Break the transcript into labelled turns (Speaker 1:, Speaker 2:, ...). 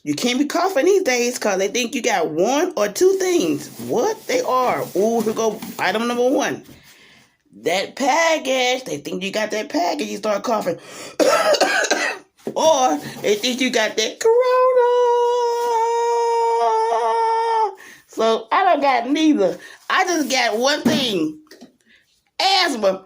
Speaker 1: You can't be coughing these days because they think you got one or two things. What they are? Ooh, here go item number one. That package. They think you got that package. You start coughing. Or they think you got that corona. So I don't got neither. I just got one thing. Asthma.